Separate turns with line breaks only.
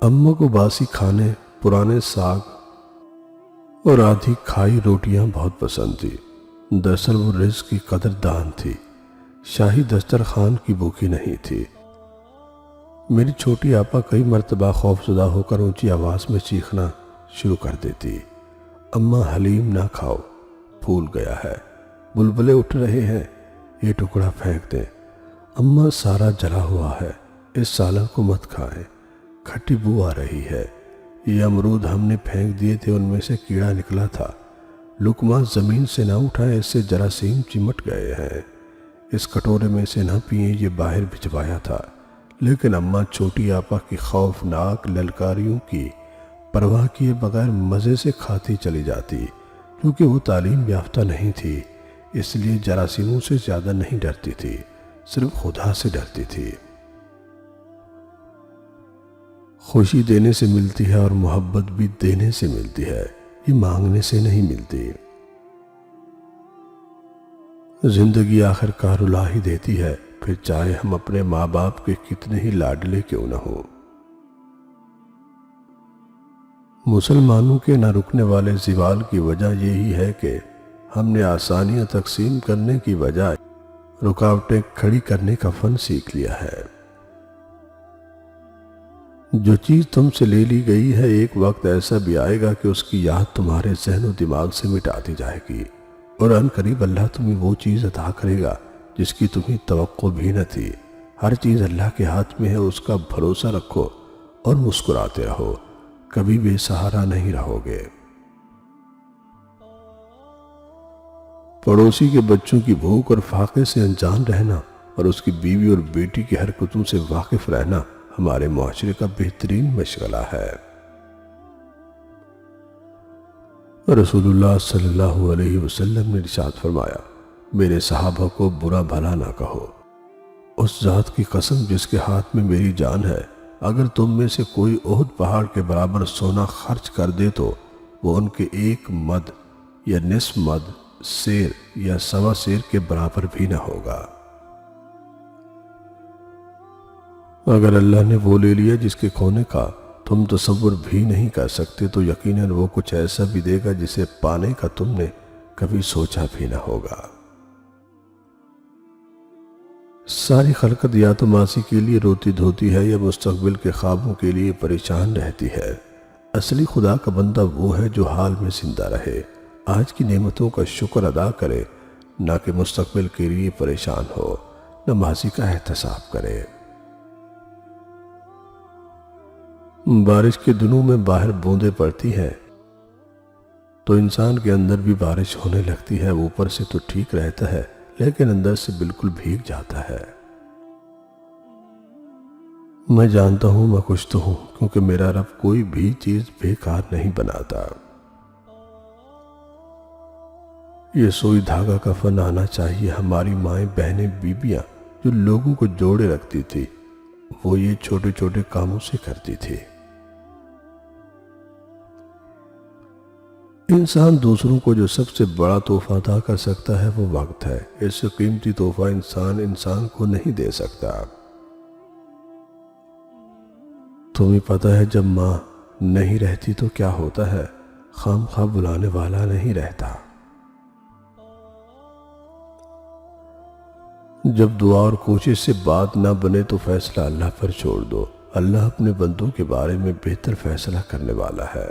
اماں کو باسی کھانے، پرانے ساگ اور آدھی کھائی روٹیاں بہت پسند تھی۔ دراصل وہ رزق کی قدردان تھی، شاہی دسترخوان کی بھوکی نہیں تھی۔ میری چھوٹی آپا کئی مرتبہ خوف زدہ ہو کر اونچی آواز میں چیخنا شروع کر دیتی، اماں حلیم نہ کھاؤ، پھول گیا ہے، بلبلے اٹھ رہے ہیں، یہ ٹکڑا پھینک دیں، اماں سارا جلا ہوا ہے، اس سالن کو مت کھائیں، کھٹی بو آ رہی ہے، یہ امرود ہم نے پھینک دیے تھے، ان میں سے کیڑا نکلا تھا، لقمہ زمین سے نہ اٹھائیں، اس سے جراثیم چمٹ گئے ہیں، اس کٹورے میں سے نہ پئیں، یہ باہر بھجوایا تھا۔ لیکن اماں چھوٹی آپا کی خوفناک للکاریوں کی پرواہ کیے بغیر مزے سے کھاتی چلی جاتی، کیونکہ وہ تعلیم یافتہ نہیں تھی، اس لیے جراثیموں سے زیادہ نہیں ڈرتی تھی، صرف خدا سے ڈرتی تھی۔ خوشی دینے سے ملتی ہے اور محبت بھی دینے سے ملتی ہے، یہ مانگنے سے نہیں ملتی۔ زندگی آخر کار رلا ہی دیتی ہے، پھر چاہے ہم اپنے ماں باپ کے کتنے ہی لاڈلے کیوں نہ ہوں۔ مسلمانوں کے نہ رکنے والے زوال کی وجہ یہی ہے کہ ہم نے آسانیاں تقسیم کرنے کی بجائے رکاوٹیں کھڑی کرنے کا فن سیکھ لیا ہے۔ جو چیز تم سے لے لی گئی ہے، ایک وقت ایسا بھی آئے گا کہ اس کی یاد تمہارے ذہن و دماغ سے مٹا دی جائے گی، اور عنقریب اللہ تمہیں وہ چیز عطا کرے گا جس کی تمہیں توقع بھی نہ تھی۔ ہر چیز اللہ کے ہاتھ میں ہے، اس کا بھروسہ رکھو اور مسکراتے رہو، کبھی بے سہارا نہیں رہو گے۔ پڑوسی کے بچوں کی بھوک اور فاقے سے انجان رہنا اور اس کی بیوی اور بیٹی کی حرکتوں سے واقف رہنا ہمارے معاشرے کا بہترین مشغلہ ہے۔ رسول اللہ صلی اللہ علیہ وسلم نے ارشاد فرمایا، میرے صحابہ کو برا بھلا نہ کہو، اس ذات کی قسم جس کے ہاتھ میں میری جان ہے، اگر تم میں سے کوئی احد پہاڑ کے برابر سونا خرچ کر دے تو وہ ان کے ایک مد یا نصف مد، سیر یا سوا سیر کے برابر بھی نہ ہوگا۔ اگر اللہ نے وہ لے لیا جس کے کھونے کا تم تصور بھی نہیں کر سکتے، تو یقیناً وہ کچھ ایسا بھی دے گا جسے پانے کا تم نے کبھی سوچا بھی نہ ہوگا۔ ساری خلقت یا تو ماضی کے لیے روتی دھوتی ہے یا مستقبل کے خوابوں کے لیے پریشان رہتی ہے۔ اصلی خدا کا بندہ وہ ہے جو حال میں زندہ رہے، آج کی نعمتوں کا شکر ادا کرے، نہ کہ مستقبل کے لیے پریشان ہو، نہ ماضی کا احتساب کرے۔ بارش کے دنوں میں باہر بوندیں پڑتی ہیں تو انسان کے اندر بھی بارش ہونے لگتی ہے، اوپر سے تو ٹھیک رہتا ہے لیکن اندر سے بالکل بھیگ جاتا ہے۔ میں جانتا ہوں میں خوش تو ہوں، کیونکہ میرا رب کوئی بھی چیز بیکار نہیں بناتا۔ یہ سوئی دھاگا کا فن آنا چاہیے۔ ہماری مائیں، بہنیں، بیویاں جو لوگوں کو جوڑے رکھتی تھی، وہ یہ چھوٹے چھوٹے کاموں سے کرتی تھی۔ انسان دوسروں کو جو سب سے بڑا تحفہ عطا کر سکتا ہے وہ وقت ہے، اس سے قیمتی تحفہ انسان کو نہیں دے سکتا۔ تمہیں پتہ ہے جب ماں نہیں رہتی تو کیا ہوتا ہے، خام خواہ بلانے والا نہیں رہتا۔ جب دعا اور کوشش سے بات نہ بنے تو فیصلہ اللہ پر چھوڑ دو، اللہ اپنے بندوں کے بارے میں بہتر فیصلہ کرنے والا ہے۔